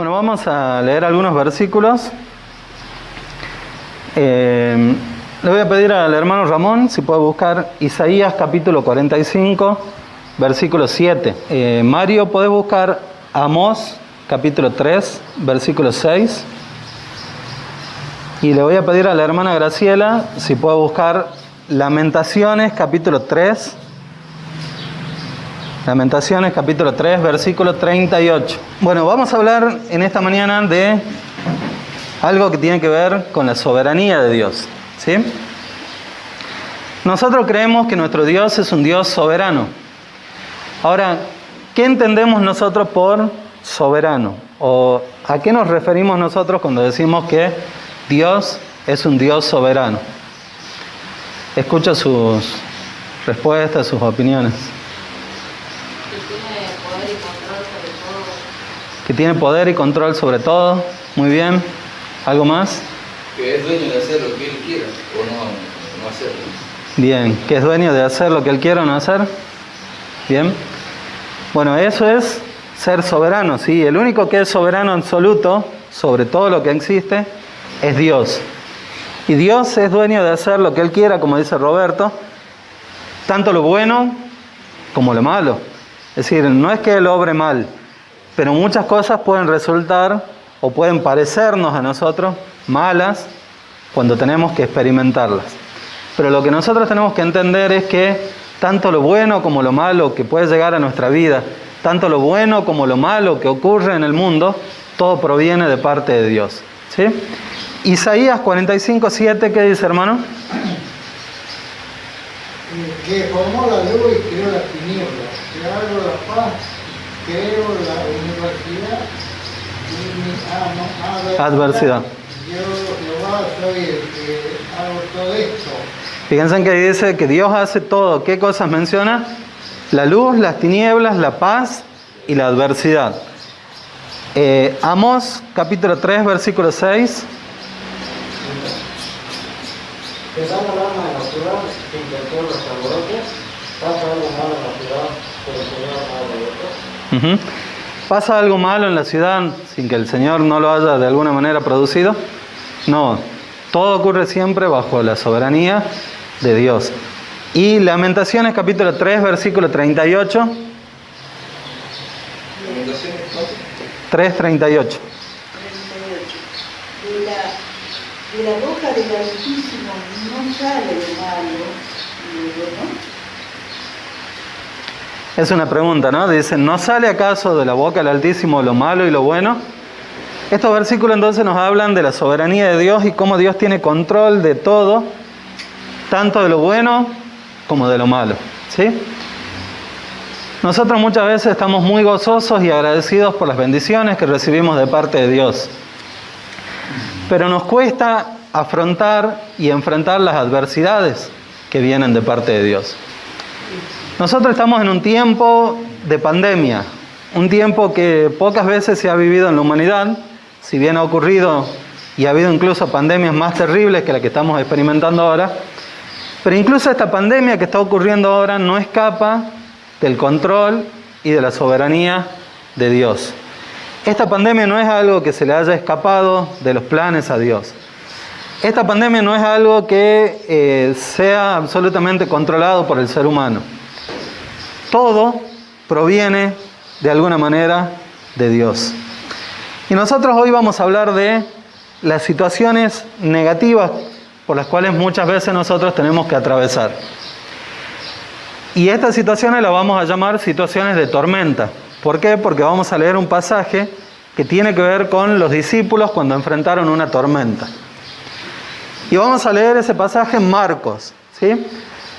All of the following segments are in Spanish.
Bueno, vamos a leer algunos versículos. Le voy a pedir al hermano Ramón si puede buscar Isaías capítulo 45, versículo 7. Mario, ¿puedes buscar Amós capítulo 3, versículo 6? Y le voy a pedir a la hermana Graciela si puede buscar Lamentaciones capítulo 3. Lamentaciones capítulo 3, versículo 38. Bueno, vamos a hablar en esta mañana de algo que tiene que ver con la soberanía de Dios, ¿sí? Nosotros creemos que nuestro Dios es un Dios soberano. Ahora, ¿qué entendemos nosotros por soberano? ¿O a qué nos referimos nosotros cuando decimos que Dios es un Dios soberano? Escucha sus respuestas, sus opiniones. Que tiene poder y control sobre todo. Muy bien. ¿Algo más? Que es dueño de hacer lo que Él quiera o no hacerlo. Bien. Que es dueño de hacer lo que Él quiera o no hacer. Bien. Bueno, eso es ser soberano, ¿sí? El único que es soberano absoluto sobre todo lo que existe es Dios. Y Dios es dueño de hacer lo que Él quiera, como dice Roberto, tanto lo bueno como lo malo. Es decir, no es que Él obre mal, pero muchas cosas pueden resultar o pueden parecernos a nosotros malas cuando tenemos que experimentarlas. Pero lo que nosotros tenemos que entender es que tanto lo bueno como lo malo que puede llegar a nuestra vida, tanto lo bueno como lo malo que ocurre en el mundo, todo proviene de parte de Dios, ¿sí? Isaías 45:7, ¿qué dice, hermano? Que formó la luz y creó las tinieblas, creó la paz, creó la universidad y adversidad. Yo, Jehová, soy el que hago todo esto. Fíjense que dice que Dios hace todo. ¿Qué cosas menciona? La luz, las tinieblas, la paz y la adversidad. Amós capítulo 3, versículo 6. Que dan alarma en la ciudad sin que el pueblo se alborote, pasa algo malo en la ciudad, pero el Señor no alborote. ¿Pasa algo malo en la ciudad sin que el Señor no lo haya de alguna manera producido? No, todo ocurre siempre bajo la soberanía de Dios. Y Lamentaciones capítulo 3, versículo 38. Lamentaciones 3:38. 38. De la boca del Altísimo no sale lo malo y lo bueno. Es una pregunta, ¿no? Dice, ¿no sale acaso de la boca del Altísimo lo malo y lo bueno? Estos versículos entonces nos hablan de la soberanía de Dios y cómo Dios tiene control de todo, tanto de lo bueno como de lo malo, ¿sí? Nosotros muchas veces estamos muy gozosos y agradecidos por las bendiciones que recibimos de parte de Dios. Pero nos cuesta afrontar y enfrentar las adversidades que vienen de parte de Dios. Nosotros estamos en un tiempo de pandemia, un tiempo que pocas veces se ha vivido en la humanidad, si bien ha ocurrido y ha habido incluso pandemias más terribles que la que estamos experimentando ahora, pero incluso esta pandemia que está ocurriendo ahora no escapa del control y de la soberanía de Dios. Esta pandemia no es algo que se le haya escapado de los planes a Dios. Esta pandemia no es algo que sea absolutamente controlado por el ser humano. Todo proviene de alguna manera de Dios. Y nosotros hoy vamos a hablar de las situaciones negativas por las cuales muchas veces nosotros tenemos que atravesar. Y estas situaciones las vamos a llamar situaciones de tormenta. ¿Por qué? Porque vamos a leer un pasaje que tiene que ver con los discípulos cuando enfrentaron una tormenta. Y vamos a leer ese pasaje en Marcos, ¿sí?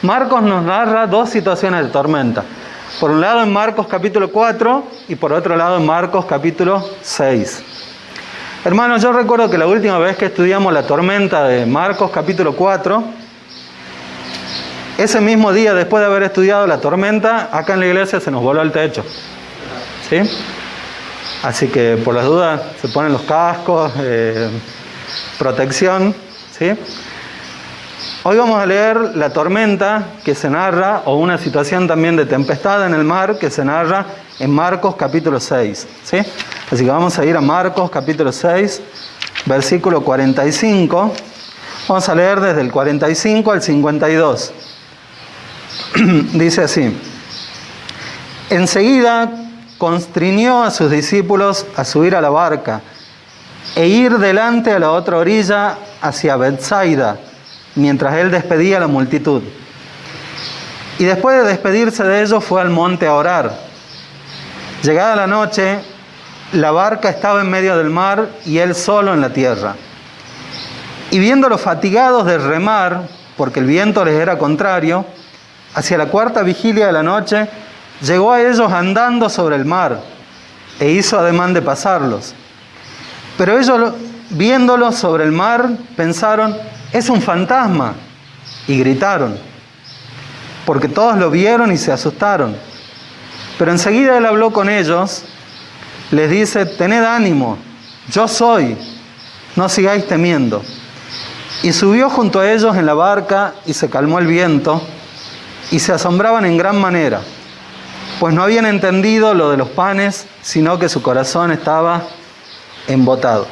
Marcos nos narra dos situaciones de tormenta. Por un lado en Marcos capítulo 4 y por otro lado en Marcos capítulo 6. Hermanos, yo recuerdo que la última vez que estudiamos la tormenta de Marcos capítulo 4, ese mismo día después de haber estudiado la tormenta, acá en la iglesia se nos voló el techo. ¿Sí? Así que por las dudas se ponen los cascos, protección, ¿sí? Hoy vamos a leer la tormenta que se narra, o una situación también de tempestad en el mar que se narra en Marcos capítulo 6. ¿Sí? Así que vamos a ir a Marcos capítulo 6, versículo 45. Vamos a leer desde el 45 al 52. Dice así: enseguida constriñó a sus discípulos a subir a la barca e ir delante a la otra orilla hacia Betsaida, mientras él despedía a la multitud. Y después de despedirse de ellos fue al monte a orar. Llegada la noche, la barca estaba en medio del mar y él solo en la tierra. Y viéndolos fatigados de remar, porque el viento les era contrario, hacia la cuarta vigilia de la noche, llegó a ellos andando sobre el mar, e hizo ademán de pasarlos. Pero ellos, viéndolo sobre el mar, pensaron: es un fantasma, y gritaron, porque todos lo vieron y se asustaron. Pero enseguida él habló con ellos, les dice: tened ánimo, yo soy, no sigáis temiendo. Y subió junto a ellos en la barca, y se calmó el viento, y se asombraban en gran manera, pues no habían entendido lo de los panes, sino que su corazón estaba embotado.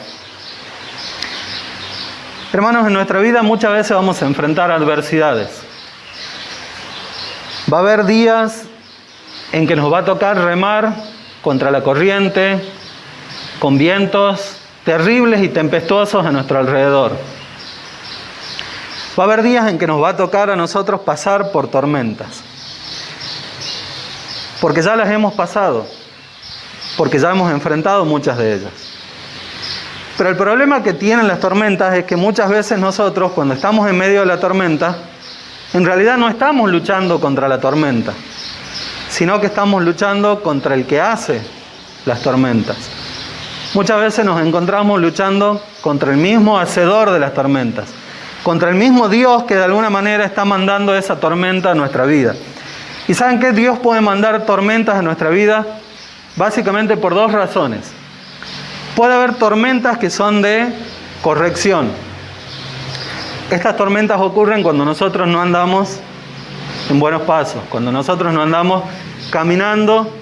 Hermanos, en nuestra vida muchas veces vamos a enfrentar adversidades. Va a haber días en que nos va a tocar remar contra la corriente, con vientos terribles y tempestuosos a nuestro alrededor. Va a haber días en que nos va a tocar a nosotros pasar por tormentas. Porque ya las hemos pasado, porque ya hemos enfrentado muchas de ellas. Pero el problema que tienen las tormentas es que muchas veces nosotros, cuando estamos en medio de la tormenta, en realidad no estamos luchando contra la tormenta, sino que estamos luchando contra el que hace las tormentas. Muchas veces nos encontramos luchando contra el mismo hacedor de las tormentas, contra el mismo Dios que de alguna manera está mandando esa tormenta a nuestra vida. ¿Y saben qué? Dios puede mandar tormentas a nuestra vida básicamente por dos razones. Puede haber tormentas que son de corrección. Estas tormentas ocurren cuando nosotros no andamos en buenos pasos, cuando nosotros no andamos caminando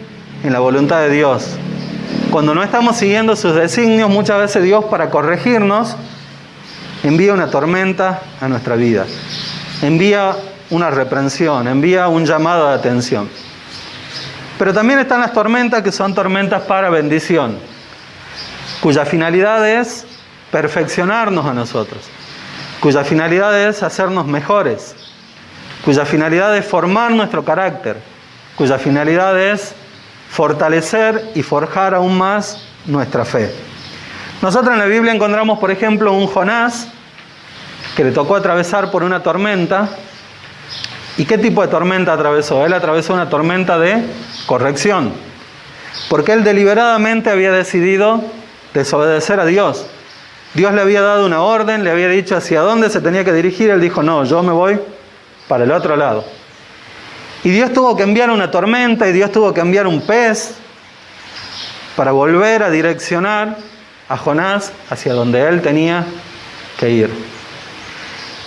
en la voluntad de Dios. Cuando no estamos siguiendo sus designios, muchas veces Dios, para corregirnos, envía una tormenta a nuestra vida. Envía una reprensión, envía un llamado de atención. Pero también están las tormentas que son tormentas para bendición, cuya finalidad es perfeccionarnos a nosotros, cuya finalidad es hacernos mejores, cuya finalidad es formar nuestro carácter, cuya finalidad es fortalecer y forjar aún más nuestra fe. Nosotros en la Biblia encontramos, por ejemplo, un Jonás que le tocó atravesar por una tormenta. ¿Y qué tipo de tormenta atravesó? Él atravesó una tormenta de corrección, porque él deliberadamente había decidido desobedecer a Dios. Dios le había dado una orden, le había dicho hacia dónde se tenía que dirigir. Él dijo: no, yo me voy para el otro lado. Y Dios tuvo que enviar una tormenta, y Dios tuvo que enviar un pez para volver a direccionar a Jonás hacia donde él tenía que ir.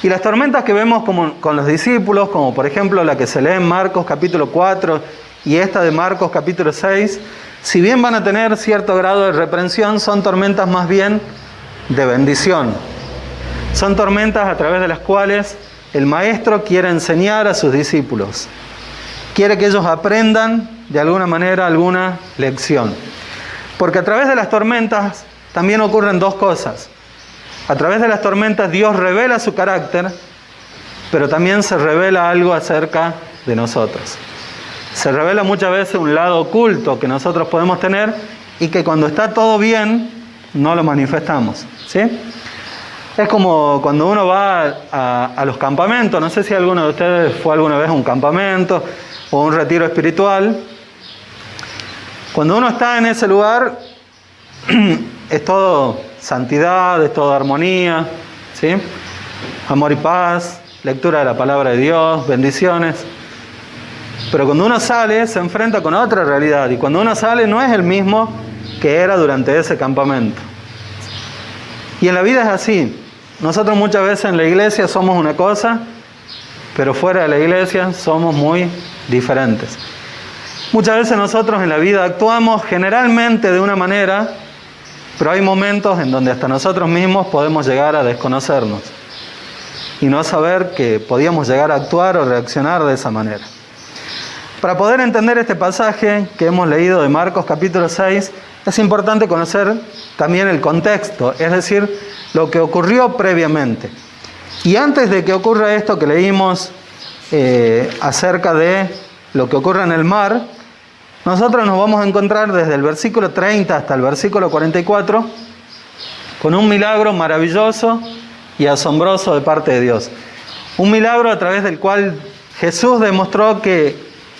Y las tormentas que vemos con los discípulos, como por ejemplo la que se lee en Marcos capítulo 4 y esta de Marcos capítulo 6, si bien van a tener cierto grado de reprensión, son tormentas más bien de bendición. Son tormentas a través de las cuales el maestro quiere enseñar a sus discípulos. Quiere que ellos aprendan de alguna manera alguna lección. Porque a través de las tormentas también ocurren dos cosas. A través de las tormentas Dios revela su carácter, pero también se revela algo acerca de nosotros. Se revela muchas veces un lado oculto que nosotros podemos tener y que cuando está todo bien no lo manifestamos, ¿sí? Es como cuando uno va a los campamentos. No sé si alguno de ustedes fue alguna vez a un campamento o un retiro espiritual. Cuando uno está en ese lugar, es todo santidad, es todo armonía, ¿sí? Amor y paz, lectura de la palabra de Dios, bendiciones. Pero cuando uno sale, se enfrenta con otra realidad. Y cuando uno sale, no es el mismo que era durante ese campamento. Y en la vida es así. Nosotros muchas veces en la iglesia somos una cosa, pero fuera de la iglesia somos muy diferentes. Muchas veces nosotros en la vida actuamos generalmente de una manera, pero hay momentos en donde hasta nosotros mismos podemos llegar a desconocernos y no saber que podíamos llegar a actuar o reaccionar de esa manera. Para poder entender este pasaje que hemos leído de Marcos capítulo 6, es importante conocer también el contexto, es decir, lo que ocurrió previamente. Y antes de que ocurra esto que leímos acerca de lo que ocurre en el mar, nosotros nos vamos a encontrar desde el versículo 30 hasta el versículo 44 con un milagro maravilloso y asombroso de parte de Dios. Un milagro a través del cual Jesús demostró que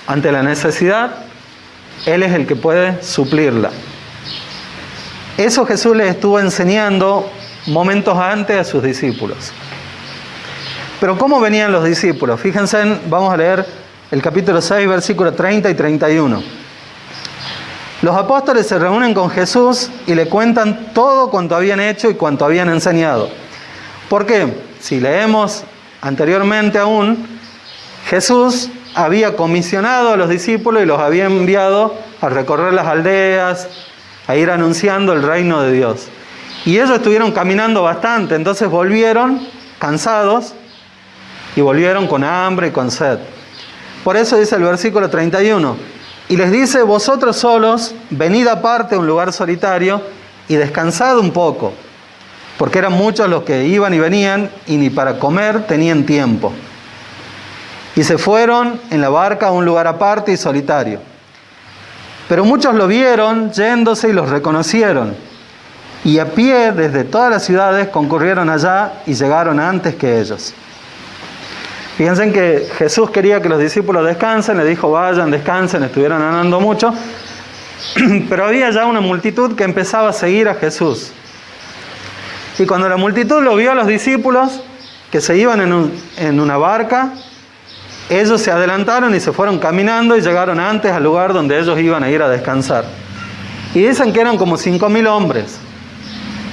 ante la necesidad, Él es el que puede suplirla. Eso Jesús les estuvo enseñando momentos antes a sus discípulos. Pero ¿cómo venían los discípulos? Fíjense, vamos a leer el capítulo 6, versículos 30 y 31. Los apóstoles se reúnen con Jesús y le cuentan todo cuanto habían hecho y cuanto habían enseñado. ¿Por qué? Si leemos anteriormente aún, Jesús había comisionado a los discípulos y los había enviado a recorrer las aldeas, a ir anunciando el reino de Dios. Y ellos estuvieron caminando bastante, entonces volvieron cansados y volvieron con hambre y con sed. Por eso dice el versículo 31, y les dice, vosotros solos, venid aparte a un lugar solitario y descansad un poco, porque eran muchos los que iban y venían y ni para comer tenían tiempo. Y se fueron en la barca a un lugar aparte y solitario. Pero muchos lo vieron yéndose y los reconocieron. Y a pie desde todas las ciudades concurrieron allá y llegaron antes que ellos. Fíjense que Jesús quería que los discípulos descansen, le dijo vayan, descansen, estuvieron andando mucho. Pero había ya una multitud que empezaba a seguir a Jesús. Y cuando la multitud lo vio a los discípulos que se iban en una barca, ellos se adelantaron y se fueron caminando y llegaron antes al lugar donde ellos iban a ir a descansar. Y dicen que eran como 5.000 hombres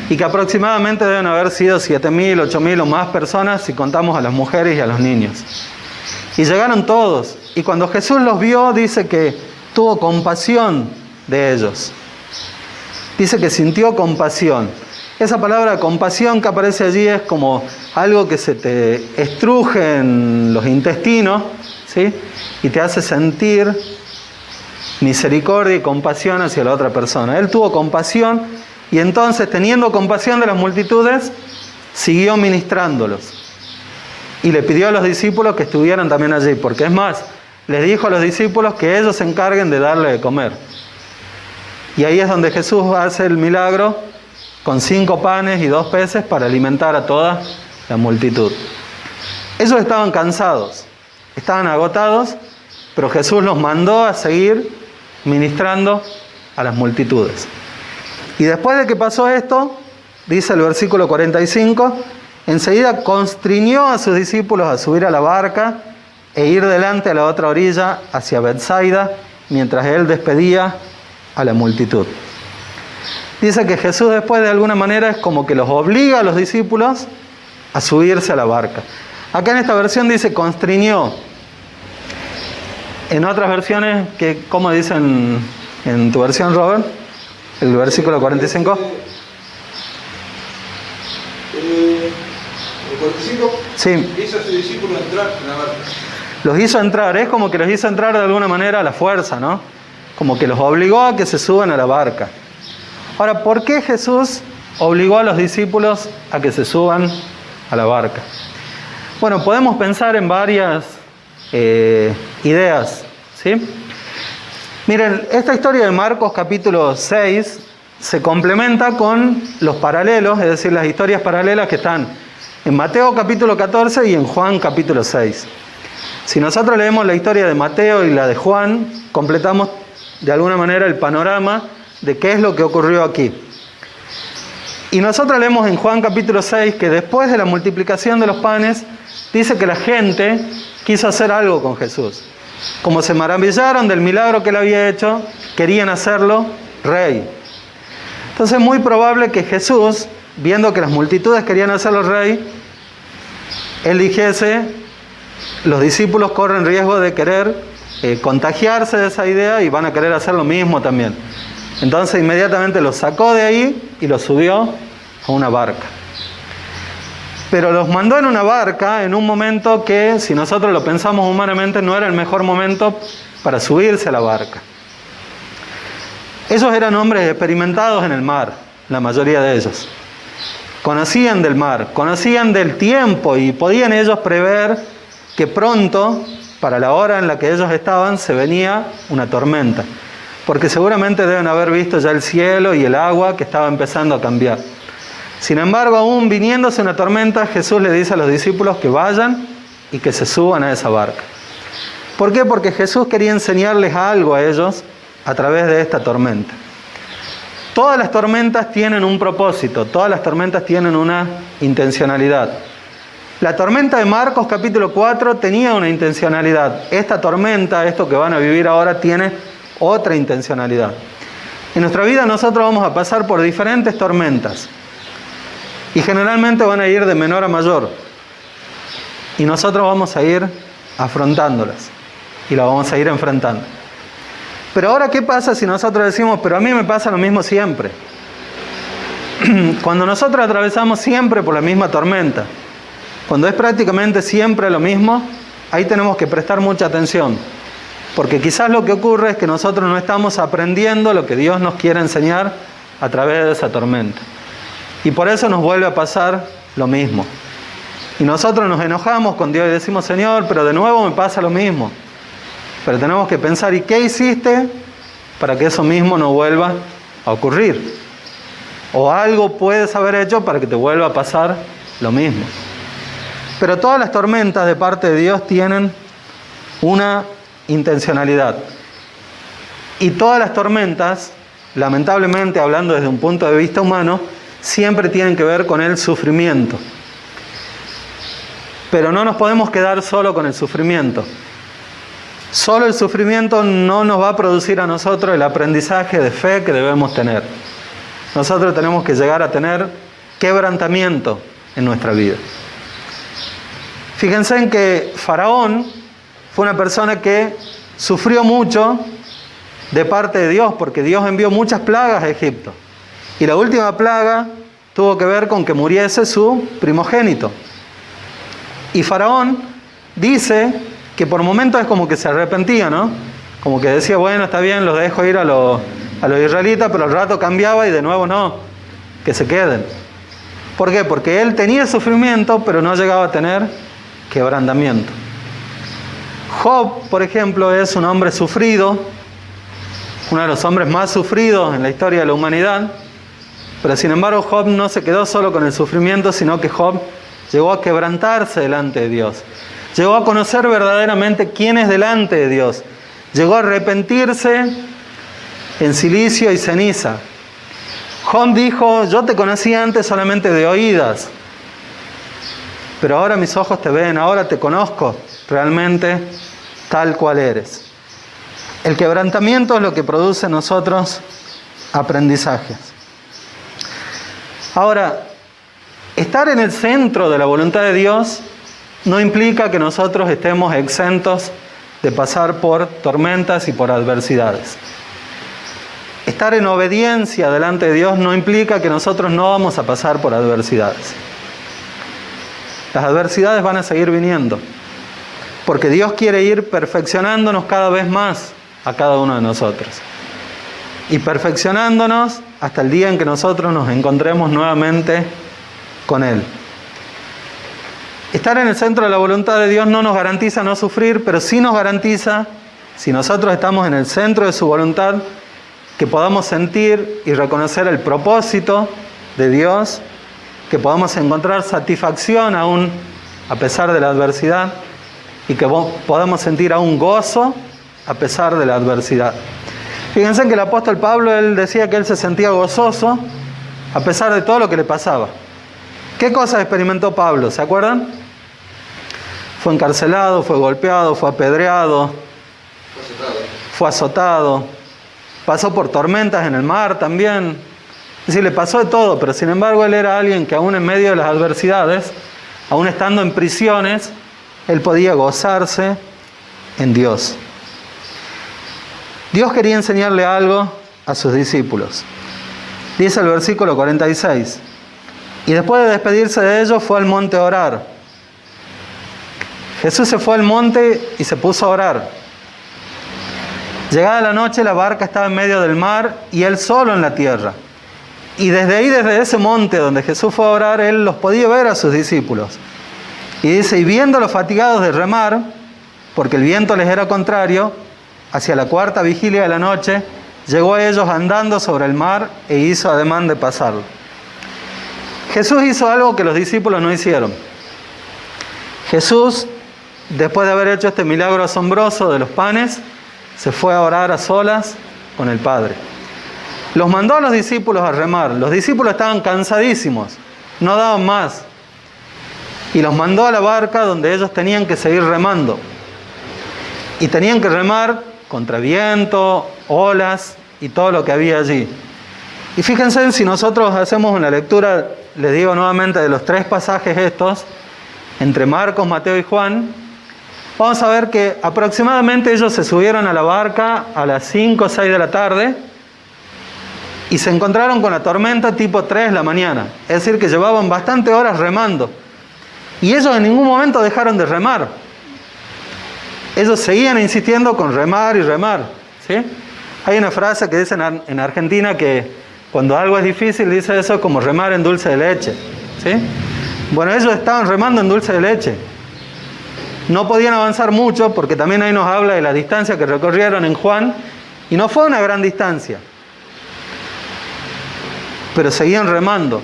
y que aproximadamente deben haber sido 7.000, 8.000 o más personas si contamos a las mujeres y a los niños. Y llegaron todos. Y cuando Jesús los vio, dice que tuvo compasión de ellos. Dice que sintió compasión. Esa palabra compasión que aparece allí es como algo que se te estruje en los intestinos, ¿sí? Y te hace sentir misericordia y compasión hacia la otra persona. Él tuvo compasión y entonces, teniendo compasión de las multitudes, siguió ministrándolos. Y le pidió a los discípulos que estuvieran también allí, porque es más, les dijo a los discípulos que ellos se encarguen de darle de comer. Y ahí es donde Jesús hace el milagro con 5 panes y 2 peces para alimentar a toda la multitud. Ellos estaban cansados, estaban agotados, pero Jesús los mandó a seguir ministrando a las multitudes. Y después de que pasó esto, dice el versículo 45, enseguida constriñó a sus discípulos a subir a la barca e ir delante a la otra orilla hacia Betsaida, mientras él despedía a la multitud. Dice que Jesús después de alguna manera es como que los obliga a los discípulos a subirse a la barca. Acá en esta versión dice constriñó. En otras versiones, ¿cómo dicen en tu versión, Robert? El versículo 45. El 45 sí. Hizo a su discípulo entrar en la barca. Los hizo entrar, es como que los hizo entrar de alguna manera a la fuerza, ¿no? Como que los obligó a que se suban a la barca. Ahora, ¿por qué Jesús obligó a los discípulos a que se suban a la barca? Bueno, podemos pensar en varias ideas, ¿sí? Miren, esta historia de Marcos capítulo 6 se complementa con los paralelos, es decir, las historias paralelas que están en Mateo capítulo 14 y en Juan capítulo 6. Si nosotros leemos la historia de Mateo y la de Juan, completamos de alguna manera el panorama de qué es lo que ocurrió aquí. Y nosotros leemos en Juan capítulo 6 que después de la multiplicación de los panes, dice que la gente quiso hacer algo con Jesús. Como se maravillaron del milagro que él había hecho, querían hacerlo rey. Entonces es muy probable que Jesús, viendo que las multitudes querían hacerlo rey, él dijese, los discípulos corren riesgo de querer contagiarse de esa idea y van a querer hacer lo mismo también. Entonces inmediatamente los sacó de ahí y los subió a una barca. Pero los mandó en una barca en un momento que, si nosotros lo pensamos humanamente, no era el mejor momento para subirse a la barca. Ellos eran hombres experimentados en el mar, la mayoría de ellos. Conocían del mar, conocían del tiempo y podían ellos prever que pronto, para la hora en la que ellos estaban, se venía una tormenta. Porque seguramente deben haber visto ya el cielo y el agua que estaba empezando a cambiar. Sin embargo, aún viniéndose una tormenta, Jesús le dice a los discípulos que vayan y que se suban a esa barca. ¿Por qué? Porque Jesús quería enseñarles algo a ellos a través de esta tormenta. Todas las tormentas tienen un propósito, todas las tormentas tienen una intencionalidad. La tormenta de Marcos capítulo 4 tenía una intencionalidad. Esta tormenta, esto que van a vivir ahora, tiene otra intencionalidad. En nuestra vida nosotros vamos a pasar por diferentes tormentas. Y generalmente van a ir de menor a mayor. Y nosotros vamos a ir afrontándolas. Y las vamos a ir enfrentando. Pero ahora, ¿qué pasa si nosotros decimos, pero a mí me pasa lo mismo siempre? Cuando nosotros atravesamos siempre por la misma tormenta, cuando es prácticamente siempre lo mismo, ahí tenemos que prestar mucha atención. Porque quizás lo que ocurre es que nosotros no estamos aprendiendo lo que Dios nos quiere enseñar a través de esa tormenta. Y por eso nos vuelve a pasar lo mismo. Y nosotros nos enojamos con Dios y decimos, Señor, pero de nuevo me pasa lo mismo. Pero tenemos que pensar, ¿y qué hiciste para que eso mismo no vuelva a ocurrir? O algo puedes haber hecho para que te vuelva a pasar lo mismo. Pero todas las tormentas de parte de Dios tienen una intencionalidad. Y todas las tormentas, lamentablemente hablando desde un punto de vista humano, siempre tienen que ver con el sufrimiento. Pero no nos podemos quedar solo con el sufrimiento. Solo el sufrimiento no nos va a producir a nosotros el aprendizaje de fe que debemos tener. Nosotros tenemos que llegar a tener quebrantamiento en nuestra vida. Fíjense en que Faraón fue una persona que sufrió mucho de parte de Dios, porque Dios envió muchas plagas a Egipto. Y la última plaga tuvo que ver con que muriese su primogénito. Y Faraón dice que por momentos es como que se arrepentía, ¿no? Como que decía, bueno, está bien, los dejo ir a los israelitas, pero al rato cambiaba y de nuevo no, que se queden. ¿Por qué? Porque él tenía sufrimiento, pero no llegaba a tener quebrantamiento. Job, por ejemplo, es un hombre sufrido, uno de los hombres más sufridos en la historia de la humanidad, pero sin embargo Job no se quedó solo con el sufrimiento, sino que Job llegó a quebrantarse delante de Dios. Llegó a conocer verdaderamente quién es delante de Dios. Llegó a arrepentirse en silicio y ceniza. Job dijo, yo te conocí antes solamente de oídas, pero ahora mis ojos te ven, ahora te conozco realmente tal cual eres. El quebrantamiento es lo que produce en nosotros aprendizajes. Ahora, estar en el centro de la voluntad de Dios no implica que nosotros estemos exentos de pasar por tormentas y por adversidades. Estar en obediencia delante de Dios no implica que nosotros no vamos a pasar por adversidades. Las adversidades van a seguir viniendo, porque Dios quiere ir perfeccionándonos cada vez más a cada uno de nosotros. Y perfeccionándonos hasta el día en que nosotros nos encontremos nuevamente con Él. Estar en el centro de la voluntad de Dios no nos garantiza no sufrir, pero sí nos garantiza, si nosotros estamos en el centro de su voluntad, que podamos sentir y reconocer el propósito de Dios, que podamos encontrar satisfacción aún a pesar de la adversidad y que podamos sentir aún gozo a pesar de la adversidad. Fíjense que el apóstol Pablo, él decía que él se sentía gozoso a pesar de todo lo que le pasaba. ¿Qué cosas experimentó Pablo? ¿Se acuerdan? Fue encarcelado, fue golpeado, fue apedreado, fue azotado, pasó por tormentas en el mar también. Es decir, le pasó de todo, pero sin embargo él era alguien que aún en medio de las adversidades, aún estando en prisiones, él podía gozarse en Dios. Dios quería enseñarle algo a sus discípulos. Dice el versículo 46. Y después de despedirse de ellos fue al monte a orar. Jesús se fue al monte y se puso a orar. Llegada la noche, la barca estaba en medio del mar y él solo en la tierra. Y desde ahí, desde ese monte donde Jesús fue a orar, él los podía ver a sus discípulos. Y dice, y viéndolos fatigados de remar, porque el viento les era contrario, hacia la cuarta vigilia de la noche, llegó a ellos andando sobre el mar e hizo ademán de pasarlo. Jesús hizo algo que los discípulos no hicieron. Jesús, después de haber hecho este milagro asombroso de los panes, se fue a orar a solas con el Padre. Los mandó a los discípulos a remar. Los discípulos estaban cansadísimos, no daban más. Y los mandó a la barca donde ellos tenían que seguir remando. Y tenían que remar contra viento, olas y todo lo que había allí. Y fíjense, si nosotros hacemos una lectura, les digo nuevamente, de los 3 pasajes estos, entre Marcos, Mateo y Juan, vamos a ver que aproximadamente ellos se subieron a la barca a las 5 o 6 de la tarde y se encontraron con la tormenta tipo 3 de la mañana. Es decir, que llevaban bastantes horas remando. Y ellos en ningún momento dejaron de remar. Ellos seguían insistiendo con remar y remar, ¿sí? Hay una frase que dicen en Argentina que cuando algo es difícil, dice eso como remar en dulce de leche, ¿sí? Bueno, ellos estaban remando en dulce de leche. No podían avanzar mucho porque también ahí nos habla de la distancia que recorrieron en Juan y no fue una gran distancia. Pero seguían remando.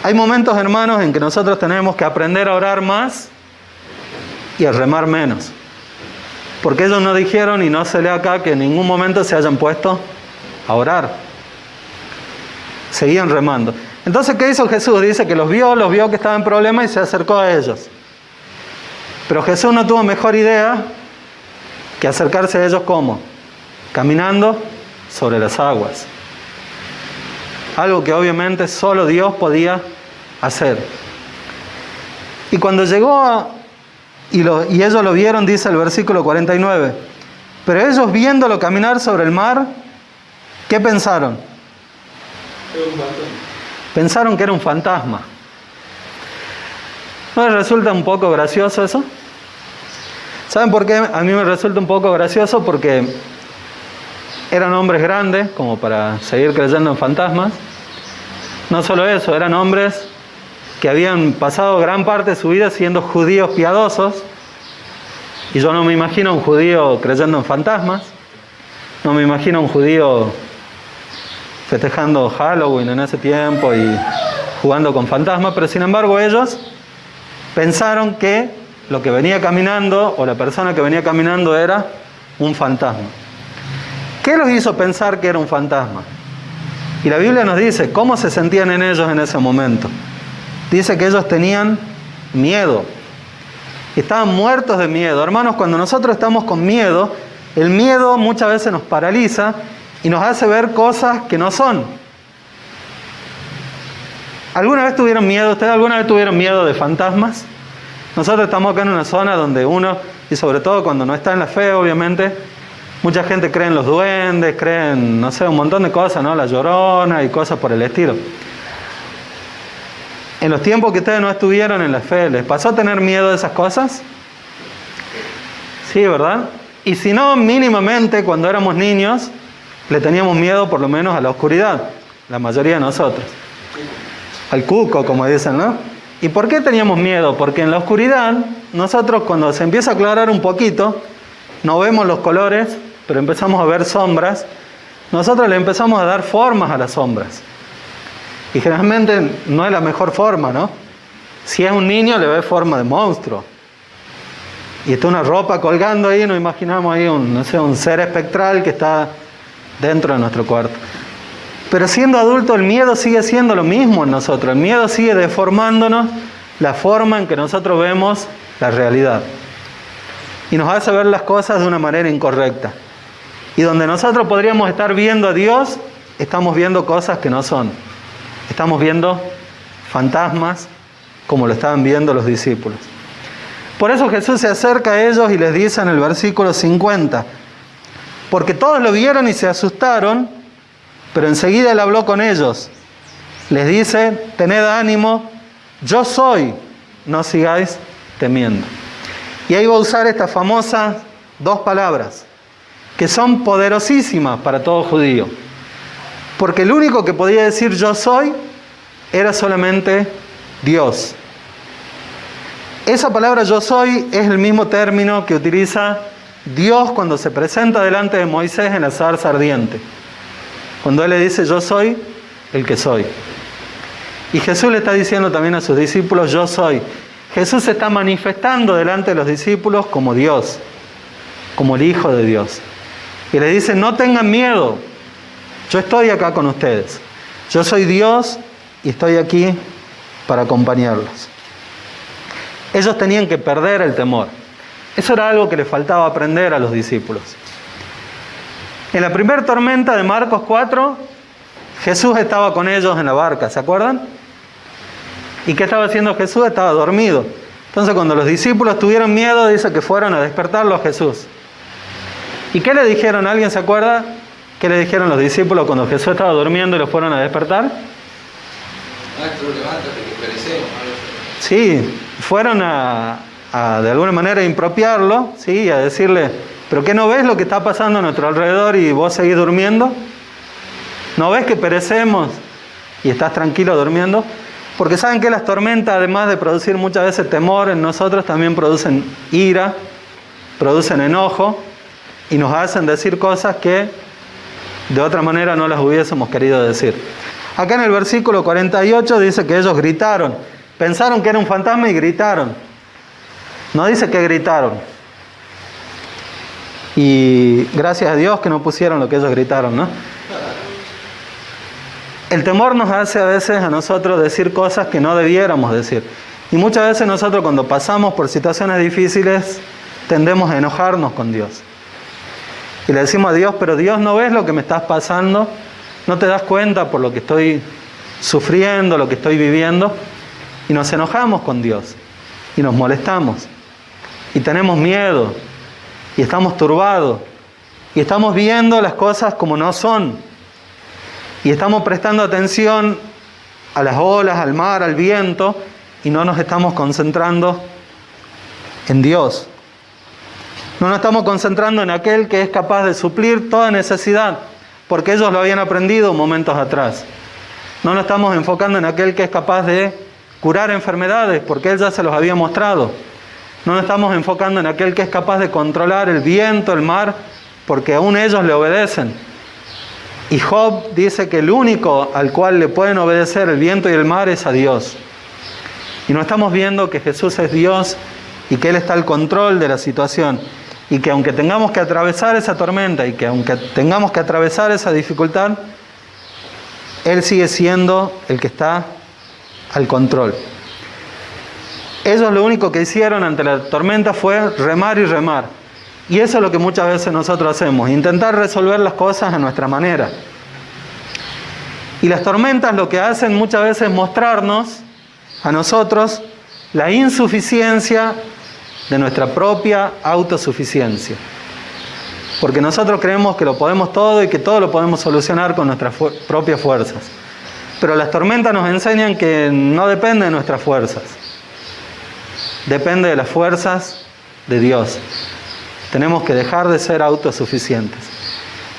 Hay momentos, hermanos, en que nosotros tenemos que aprender a orar más y a remar menos. Porque ellos no dijeron, y no se lee acá, que en ningún momento se hayan puesto a orar. Seguían remando. Entonces, ¿qué hizo Jesús? Dice que los vio que estaban en problemas y se acercó a ellos. Pero Jesús no tuvo mejor idea que acercarse a ellos ¿cómo? Caminando sobre las aguas. Algo que obviamente solo Dios podía hacer. Y cuando llegó y ellos lo vieron, dice el versículo 49, pero ellos viéndolo caminar sobre el mar, ¿qué pensaron? Pensaron que era un fantasma. ¿No les resulta un poco gracioso eso? ¿Saben por qué a mí me resulta un poco gracioso? Porque eran hombres grandes, como para seguir creyendo en fantasmas. No solo eso, eran hombres que habían pasado gran parte de su vida siendo judíos piadosos. Y yo no me imagino a un judío creyendo en fantasmas. No me imagino a un judío festejando Halloween en ese tiempo y jugando con fantasmas. Pero sin embargo ellos pensaron que lo que venía caminando, o la persona que venía caminando, era un fantasma. ¿Qué los hizo pensar que era un fantasma? Y la Biblia nos dice cómo se sentían en ellos en ese momento. Dice que ellos tenían miedo. Estaban muertos de miedo. Hermanos, cuando nosotros estamos con miedo, el miedo muchas veces nos paraliza y nos hace ver cosas que no son. ¿Alguna vez tuvieron miedo? ¿Ustedes alguna vez tuvieron miedo de fantasmas? Nosotros estamos acá en una zona donde uno, y sobre todo cuando no está en la fe, obviamente, mucha gente cree en los duendes, cree en, no sé, un montón de cosas, ¿no? La Llorona y cosas por el estilo. En los tiempos que ustedes no estuvieron en la fe, ¿les pasó a tener miedo de esas cosas? Sí, ¿verdad? Y si no, mínimamente, cuando éramos niños, le teníamos miedo por lo menos a la oscuridad, la mayoría de nosotros. Al cuco, como dicen, ¿no? ¿Y por qué teníamos miedo? Porque en la oscuridad, nosotros cuando se empieza a aclarar un poquito, no vemos los colores, pero empezamos a ver sombras. Nosotros le empezamos a dar formas a las sombras. Y generalmente no es la mejor forma, ¿no? Si es un niño, le ve forma de monstruo. Y está una ropa colgando ahí, nos imaginamos ahí un ser espectral que está dentro de nuestro cuarto. Pero siendo adulto, el miedo sigue siendo lo mismo en nosotros. El miedo sigue deformándonos la forma en que nosotros vemos la realidad. Y nos hace ver las cosas de una manera incorrecta. Y donde nosotros podríamos estar viendo a Dios, estamos viendo cosas que no son. Estamos viendo fantasmas como lo estaban viendo los discípulos. Por eso Jesús se acerca a ellos y les dice en el versículo 50, porque todos lo vieron y se asustaron, pero enseguida él habló con ellos. Les dice, tened ánimo, yo soy, no sigáis temiendo. Y ahí va a usar estas famosas 2 palabras, que son poderosísimas para todo judío. Porque el único que podía decir yo soy era solamente Dios. Esa palabra yo soy es el mismo término que utiliza Dios cuando se presenta delante de Moisés en la zarza ardiente. Cuando él le dice yo soy el que soy. Y Jesús le está diciendo también a sus discípulos yo soy. Jesús se está manifestando delante de los discípulos como Dios, como el Hijo de Dios. Y le dice no tengan miedo, yo estoy acá con ustedes. Yo soy Dios y estoy aquí para acompañarlos. Ellos tenían que perder el temor. Eso era algo que les faltaba aprender a los discípulos. En la primera tormenta de Marcos 4, Jesús estaba con ellos en la barca, ¿se acuerdan? ¿Y qué estaba haciendo Jesús? Estaba dormido. Entonces cuando los discípulos tuvieron miedo, dice que fueron a despertarlo a Jesús. ¿Y qué le dijeron? ¿Alguien se acuerda? ¿Qué le dijeron los discípulos cuando Jesús estaba durmiendo y lo fueron a despertar? Maestro, levántate que perecemos. Sí, fueron a de alguna manera impropiarlo, ¿sí? A decirle, ¿pero qué no ves lo que está pasando a nuestro alrededor y vos seguís durmiendo? ¿No ves que perecemos y estás tranquilo durmiendo? Porque saben que las tormentas, además de producir muchas veces temor en nosotros, también producen ira, producen enojo y nos hacen decir cosas que de otra manera no las hubiésemos querido decir. Acá en el versículo 48 dice que ellos gritaron. Pensaron que era un fantasma y gritaron. No dice que gritaron. Y gracias a Dios que no pusieron lo que ellos gritaron, ¿no? El temor nos hace a veces a nosotros decir cosas que no debiéramos decir. Y muchas veces nosotros cuando pasamos por situaciones difíciles tendemos a enojarnos con Dios. Y le decimos a Dios, pero Dios, ¿no ves lo que me estás pasando? ¿No te das cuenta por lo que estoy sufriendo, lo que estoy viviendo? Y nos enojamos con Dios. Y nos molestamos. Y tenemos miedo. Y estamos turbados. Y estamos viendo las cosas como no son. Y estamos prestando atención a las olas, al mar, al viento. Y no nos estamos concentrando en Dios. No nos estamos concentrando en aquel que es capaz de suplir toda necesidad, porque ellos lo habían aprendido momentos atrás. No nos estamos enfocando en aquel que es capaz de curar enfermedades, porque Él ya se los había mostrado. No nos estamos enfocando en aquel que es capaz de controlar el viento, el mar, porque aún ellos le obedecen. Y Job dice que el único al cual le pueden obedecer el viento y el mar es a Dios. Y no estamos viendo que Jesús es Dios y que Él está al control de la situación. Y que aunque tengamos que atravesar esa tormenta y que aunque tengamos que atravesar esa dificultad, Él sigue siendo el que está al control. Ellos lo único que hicieron ante la tormenta fue remar y remar. Y eso es lo que muchas veces nosotros hacemos, intentar resolver las cosas a nuestra manera. Y las tormentas lo que hacen muchas veces es mostrarnos a nosotros la insuficiencia de nuestra propia autosuficiencia. Porque nosotros creemos que lo podemos todo y que todo lo podemos solucionar con nuestras propias fuerzas. Pero las tormentas nos enseñan que no depende de nuestras fuerzas. Depende de las fuerzas de Dios. Tenemos que dejar de ser autosuficientes.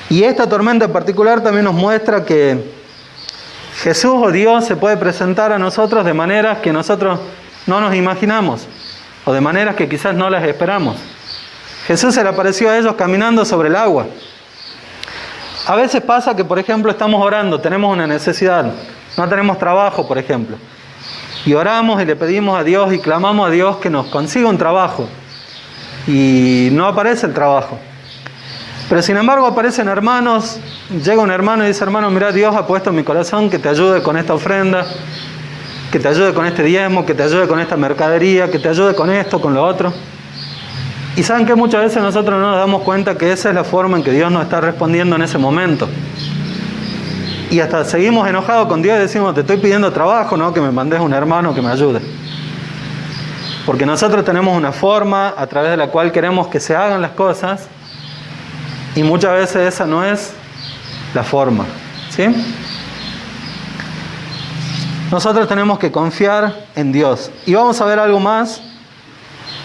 Y esta tormenta en particular también nos muestra que Jesús o Dios se puede presentar a nosotros de maneras que nosotros no nos imaginamos. O de maneras que quizás no las esperamos. Jesús se le apareció a ellos caminando sobre el agua. A veces pasa que, por ejemplo, estamos orando, tenemos una necesidad, no tenemos trabajo, por ejemplo. Y oramos y le pedimos a Dios y clamamos a Dios que nos consiga un trabajo. Y no aparece el trabajo. Pero sin embargo aparecen hermanos, llega un hermano y dice, hermano, mira, Dios ha puesto en mi corazón que te ayude con esta ofrenda, que te ayude con este diezmo, que te ayude con esta mercadería, que te ayude con esto, con lo otro. Y saben que muchas veces nosotros no nos damos cuenta que esa es la forma en que Dios nos está respondiendo en ese momento. Y hasta seguimos enojados con Dios y decimos, te estoy pidiendo trabajo, ¿no? Que me mandes un hermano que me ayude. Porque nosotros tenemos una forma a través de la cual queremos que se hagan las cosas Y muchas veces esa no es la forma, ¿sí? Nosotros tenemos que confiar en Dios. Y vamos a ver algo más,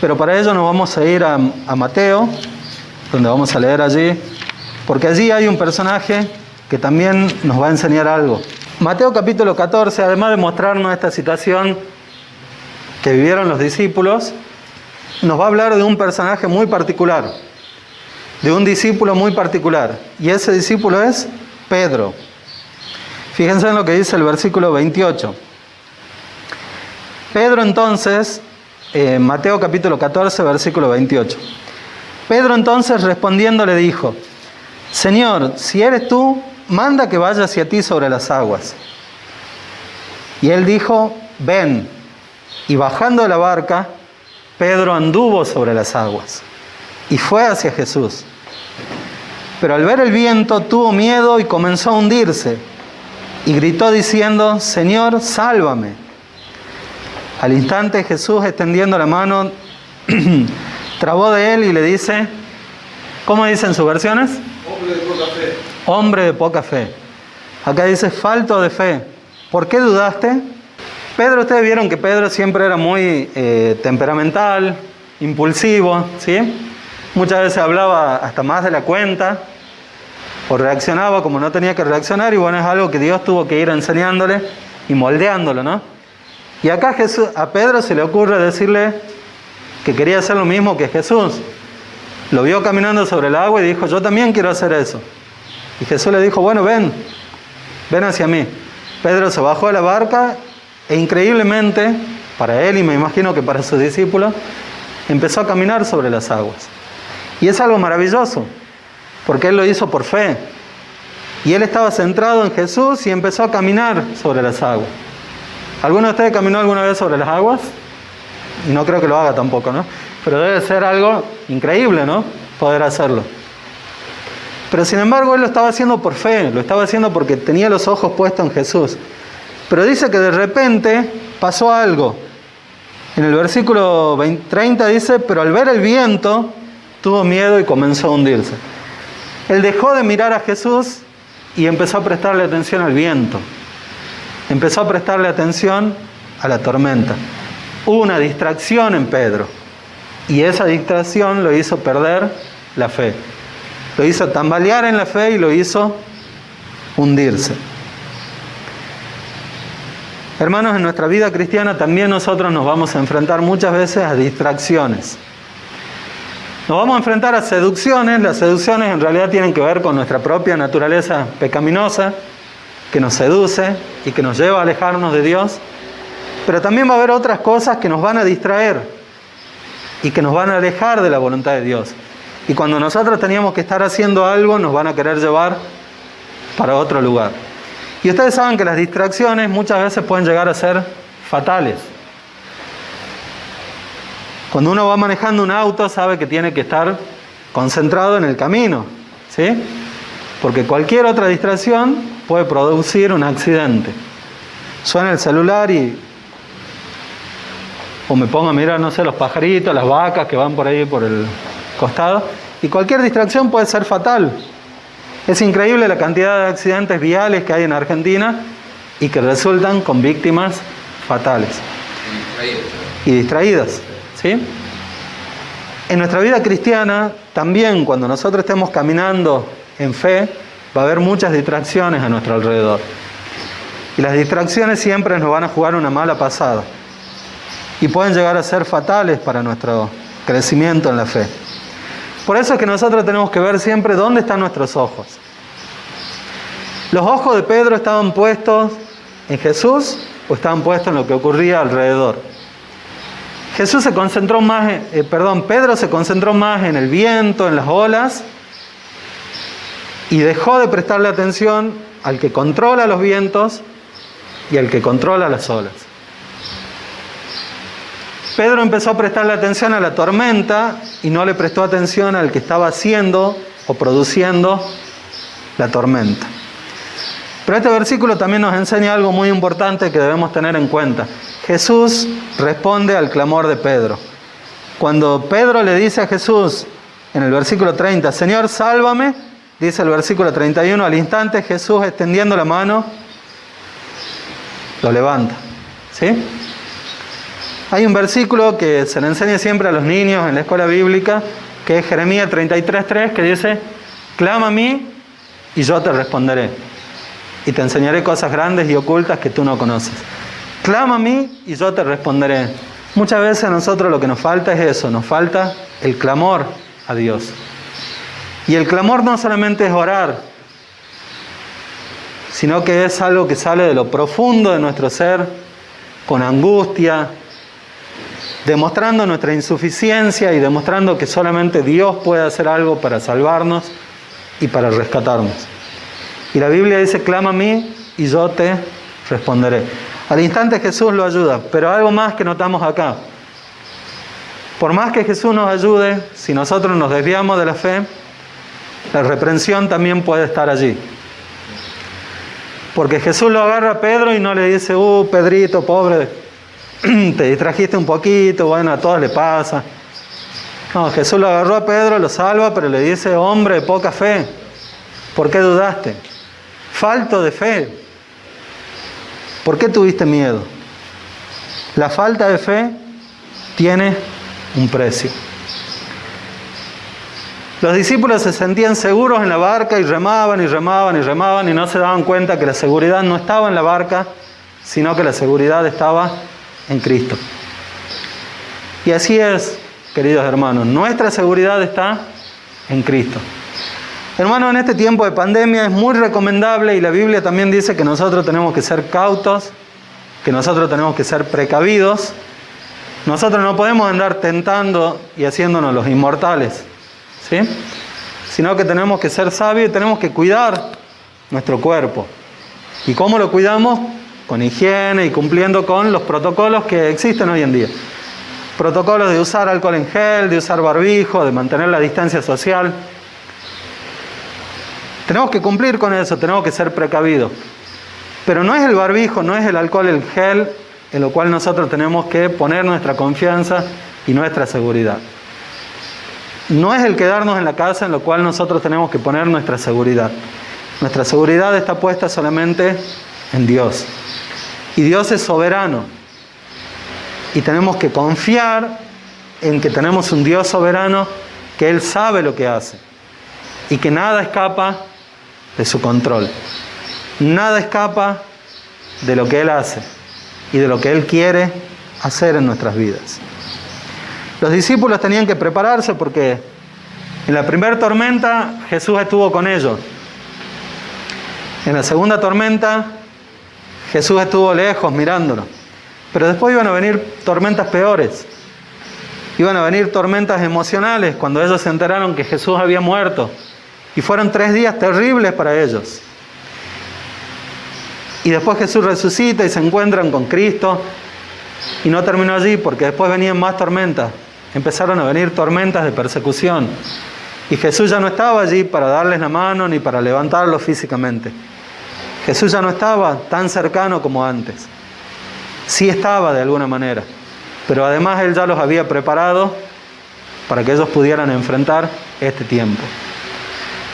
pero para ello nos vamos a ir a Mateo, donde vamos a leer allí, porque allí hay un personaje que también nos va a enseñar algo. Mateo capítulo 14, además de mostrarnos esta situación que vivieron los discípulos, nos va a hablar de un personaje muy particular, de un discípulo muy particular, y ese discípulo es Pedro. Fíjense en lo que dice el versículo 28. Pedro entonces, Mateo capítulo 14, versículo 28. Pedro entonces respondiendo le dijo: Señor, si eres tú, manda que vaya hacia ti sobre las aguas. Y él dijo: ven. Y bajando de la barca, Pedro anduvo sobre las aguas y fue hacia Jesús. Pero al ver el viento tuvo miedo y comenzó a hundirse. Y gritó diciendo: Señor, sálvame. Al instante Jesús, extendiendo la mano, trabó de él y le dice, ¿cómo dicen sus versiones? Hombre de poca fe. Hombre de poca fe. Acá dice falto de fe. ¿Por qué dudaste? Pedro, ustedes vieron que Pedro siempre era muy temperamental, impulsivo, ¿sí? Muchas veces hablaba hasta más de la cuenta, o reaccionaba como no tenía que reaccionar, y bueno, es algo que Dios tuvo que ir enseñándole y moldeándolo, ¿no? Y acá a Pedro se le ocurre decirle que quería hacer lo mismo que Jesús. Lo vio caminando sobre el agua y dijo: yo también quiero hacer eso. Y Jesús le dijo: bueno, ven hacia mí. Pedro se bajó de la barca e increíblemente, para él y me imagino que para sus discípulos, empezó a caminar sobre las aguas. Y es algo maravilloso, porque él lo hizo por fe. Y él estaba centrado en Jesús y empezó a caminar sobre las aguas. ¿Alguno de ustedes caminó alguna vez sobre las aguas? Y no creo que lo haga tampoco, ¿no? Pero debe ser algo increíble, ¿no? Poder hacerlo. Pero sin embargo, él lo estaba haciendo por fe, lo estaba haciendo porque tenía los ojos puestos en Jesús. Pero dice que de repente pasó algo. En el versículo 30 dice: pero al ver el viento, tuvo miedo y comenzó a hundirse. Él dejó de mirar a Jesús y empezó a prestarle atención al viento. Empezó a prestarle atención a la tormenta. Hubo una distracción en Pedro. Y esa distracción lo hizo perder la fe. Lo hizo tambalear en la fe y lo hizo hundirse. Hermanos, en nuestra vida cristiana también nosotros nos vamos a enfrentar muchas veces a distracciones. Nos vamos a enfrentar a seducciones. Las seducciones en realidad tienen que ver con nuestra propia naturaleza pecaminosa, que nos seduce y que nos lleva a alejarnos de Dios. Pero también va a haber otras cosas que nos van a distraer y que nos van a alejar de la voluntad de Dios. Y cuando nosotros teníamos que estar haciendo algo, nos van a querer llevar para otro lugar. Y ustedes saben que las distracciones muchas veces pueden llegar a ser fatales. Cuando uno va manejando un auto, sabe que tiene que estar concentrado en el camino, ¿sí? Porque cualquier otra distracción puede producir un accidente. Suena el celular o me pongo a mirar, no sé, los pajaritos, las vacas que van por ahí por el costado, y cualquier distracción puede ser fatal. Es increíble la cantidad de accidentes viales que hay en Argentina y que resultan con víctimas fatales y distraídas, ¿sí? En nuestra vida cristiana también, cuando nosotros estemos caminando en fe, va a haber muchas distracciones a nuestro alrededor. Y las distracciones siempre nos van a jugar una mala pasada y pueden llegar a ser fatales para nuestro crecimiento en la fe. Por eso es que nosotros tenemos que ver siempre dónde están nuestros ojos. ¿Los ojos de Pedro estaban puestos en Jesús o estaban puestos en lo que ocurría alrededor? Pedro se concentró más en el viento, en las olas, y dejó de prestarle atención al que controla los vientos y al que controla las olas. Pedro empezó a prestarle atención a la tormenta y no le prestó atención al que estaba haciendo o produciendo la tormenta. Pero este versículo también nos enseña algo muy importante que debemos tener en cuenta. Jesús responde al clamor de Pedro. Cuando Pedro le dice a Jesús: en el versículo 30, Señor, sálvame, dice el versículo 31, al instante Jesús extendiendo la mano, lo levanta. ¿Sí? Hay un versículo que se le enseña siempre a los niños en la escuela bíblica, que es Jeremías 33:3, que dice, clama a mí y yo te responderé, y te enseñaré cosas grandes y ocultas que tú no conoces. Clama a mí y yo te responderé. Muchas veces a nosotros lo que nos falta es eso, nos falta el clamor a Dios. Y el clamor no solamente es orar, sino que es algo que sale de lo profundo de nuestro ser, con angustia, demostrando nuestra insuficiencia y demostrando que solamente Dios puede hacer algo para salvarnos y para rescatarnos. Y la Biblia dice, clama a mí y yo te responderé. Al instante Jesús lo ayuda, pero algo más que notamos acá. Por más que Jesús nos ayude, si nosotros nos desviamos de la fe, la reprensión también puede estar allí. Porque Jesús lo agarra a Pedro y no le dice, Pedrito, pobre, te distrajiste un poquito, bueno, a todos le pasa. No, Jesús lo agarró a Pedro, lo salva, pero le dice, hombre de poca fe, ¿por qué dudaste? Falto de fe. ¿Por qué tuviste miedo? La falta de fe tiene un precio. Los discípulos se sentían seguros en la barca y remaban y remaban y remaban y no se daban cuenta que la seguridad no estaba en la barca, sino que la seguridad estaba en Cristo. Y así es, queridos hermanos, nuestra seguridad está en Cristo. Hermanos, en este tiempo de pandemia es muy recomendable, y la Biblia también dice que nosotros tenemos que ser cautos, que nosotros tenemos que ser precavidos. Nosotros no podemos andar tentando y haciéndonos los inmortales, ¿sí? Sino que tenemos que ser sabios y tenemos que cuidar nuestro cuerpo. ¿Y cómo lo cuidamos? Con higiene y cumpliendo con los protocolos que existen hoy en día. Protocolos de usar alcohol en gel, de usar barbijo, de mantener la distancia social. Tenemos que cumplir con eso, tenemos que ser precavidos. Pero no es el barbijo, no es el alcohol, el gel, en lo cual nosotros tenemos que poner nuestra confianza y nuestra seguridad. No es el quedarnos en la casa en lo cual nosotros tenemos que poner nuestra seguridad. Nuestra seguridad está puesta solamente en Dios. Y Dios es soberano. Y tenemos que confiar en que tenemos un Dios soberano, que Él sabe lo que hace. Y que nada escapa de su control. Nada escapa de lo que Él hace y de lo que Él quiere hacer en nuestras vidas. Los discípulos tenían que prepararse porque en la primera tormenta Jesús estuvo con ellos. En la segunda tormenta Jesús estuvo lejos mirándolos. Pero después iban a venir tormentas peores. Iban a venir tormentas emocionales cuando ellos se enteraron que Jesús había muerto. Y fueron 3 días terribles para ellos. Y después Jesús resucita y se encuentran con Cristo. Y no terminó allí, porque después venían más tormentas. Empezaron a venir tormentas de persecución. Y Jesús ya no estaba allí para darles la mano ni para levantarlos físicamente. Jesús ya no estaba tan cercano como antes. Sí estaba de alguna manera. Pero además Él ya los había preparado para que ellos pudieran enfrentar este tiempo.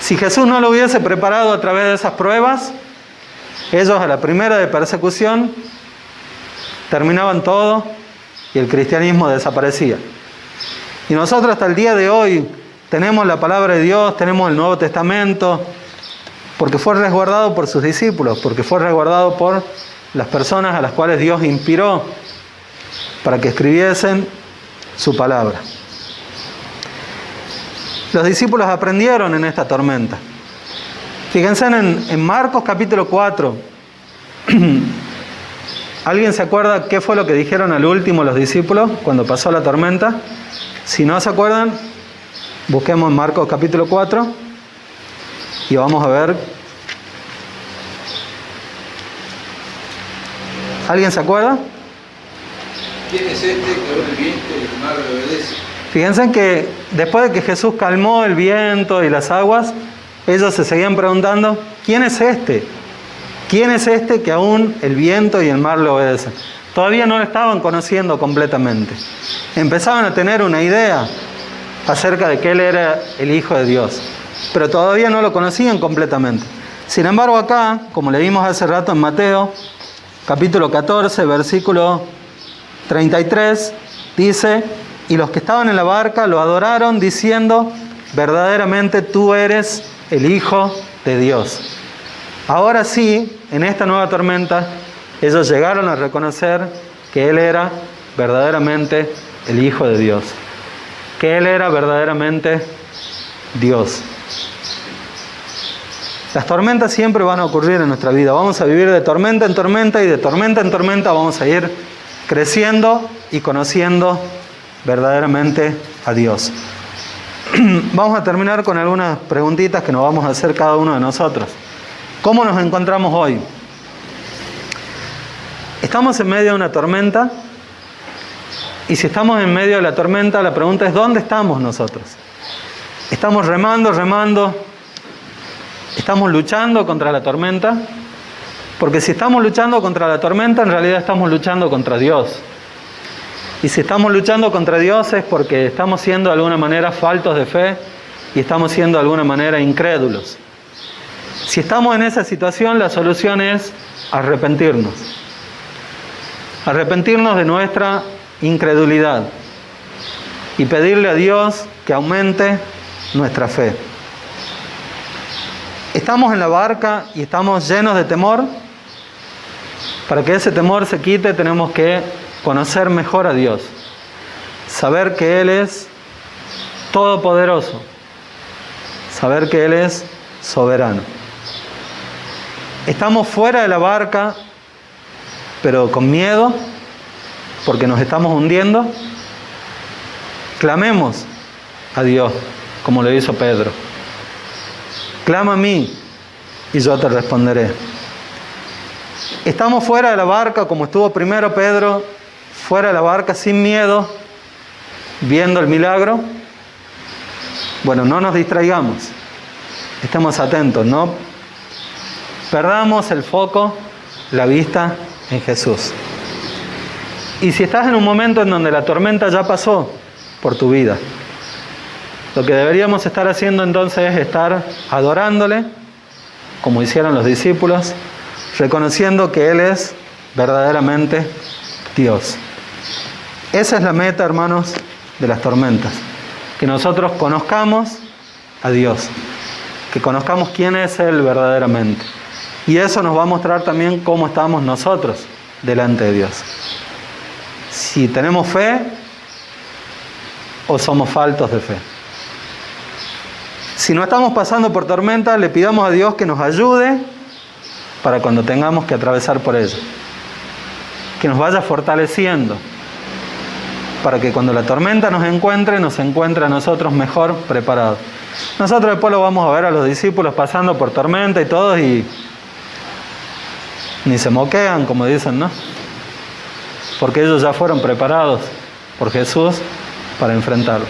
Si Jesús no lo hubiese preparado a través de esas pruebas, ellos a la primera de persecución terminaban todo y el cristianismo desaparecía. Y nosotros hasta el día de hoy tenemos la palabra de Dios, tenemos el Nuevo Testamento, porque fue resguardado por sus discípulos, porque fue resguardado por las personas a las cuales Dios inspiró para que escribiesen su palabra. Los discípulos aprendieron en esta tormenta. Fíjense en Marcos capítulo 4. ¿Alguien se acuerda qué fue lo que dijeron al último los discípulos cuando pasó la tormenta? Si no se acuerdan, busquemos en Marcos capítulo 4 y vamos a ver. ¿Alguien se acuerda? ¿Quién es este que abre el viento y el mar le obedece? Fíjense que después de que Jesús calmó el viento y las aguas, ellos se seguían preguntando, ¿quién es este? ¿Quién es este que aún el viento y el mar le obedecen? Todavía no lo estaban conociendo completamente. Empezaban a tener una idea. acerca de que Él era el Hijo de Dios, pero todavía no lo conocían completamente. Sin embargo, acá, como leímos hace rato en Mateo, capítulo 14, versículo 33, dice: y los que estaban en la barca lo adoraron diciendo: verdaderamente tú eres el Hijo de Dios. Ahora sí, en esta nueva tormenta, ellos llegaron a reconocer que Él era verdaderamente el Hijo de Dios, que Él era verdaderamente Dios. Las tormentas siempre van a ocurrir en nuestra vida. Vamos a vivir de tormenta en tormenta y de tormenta en tormenta vamos a ir creciendo y conociendo verdaderamente a Dios. Vamos a terminar con algunas preguntitas que nos vamos a hacer cada uno de nosotros. ¿Cómo nos encontramos hoy? Estamos en medio de una tormenta, y si estamos en medio de la tormenta, la pregunta es: ¿dónde estamos nosotros? ¿Estamos remando? ¿Estamos luchando contra la tormenta? Porque si estamos luchando contra la tormenta, en realidad estamos luchando contra Dios. Y si estamos luchando contra Dios es porque estamos siendo de alguna manera faltos de fe y estamos siendo de alguna manera incrédulos. Si estamos en esa situación, la solución es arrepentirnos. Arrepentirnos de nuestra incredulidad y pedirle a Dios que aumente nuestra fe. Estamos en la barca y estamos llenos de temor. Para que ese temor se quite, tenemos que conocer mejor a Dios, saber que Él es todopoderoso, saber que Él es soberano. Estamos fuera de la barca, pero con miedo, porque nos estamos hundiendo. Clamemos a Dios, como lo hizo Pedro. Clama a mí y yo te responderé. Estamos fuera de la barca, como estuvo primero Pedro, fuera de la barca sin miedo, viendo el milagro. Bueno, no nos distraigamos, estemos atentos, no perdamos el foco, la vista en Jesús. Y si estás en un momento en donde la tormenta ya pasó por tu vida, lo que deberíamos estar haciendo entonces es estar adorándole, como hicieron los discípulos, reconociendo que Él es verdaderamente Dios. Esa es la meta, hermanos, de las tormentas. Que nosotros conozcamos a Dios, que conozcamos quién es Él verdaderamente. Y eso nos va a mostrar también cómo estamos nosotros delante de Dios. Si tenemos fe o somos faltos de fe. Si no estamos pasando por tormenta, le pidamos a Dios que nos ayude para cuando tengamos que atravesar por ella. Que nos vaya fortaleciendo para que cuando la tormenta nos encuentre a nosotros mejor preparados. Nosotros después lo vamos a ver a los discípulos pasando por tormenta y todos y ni se moquean, como dicen, ¿no? Porque ellos ya fueron preparados por Jesús para enfrentarlos.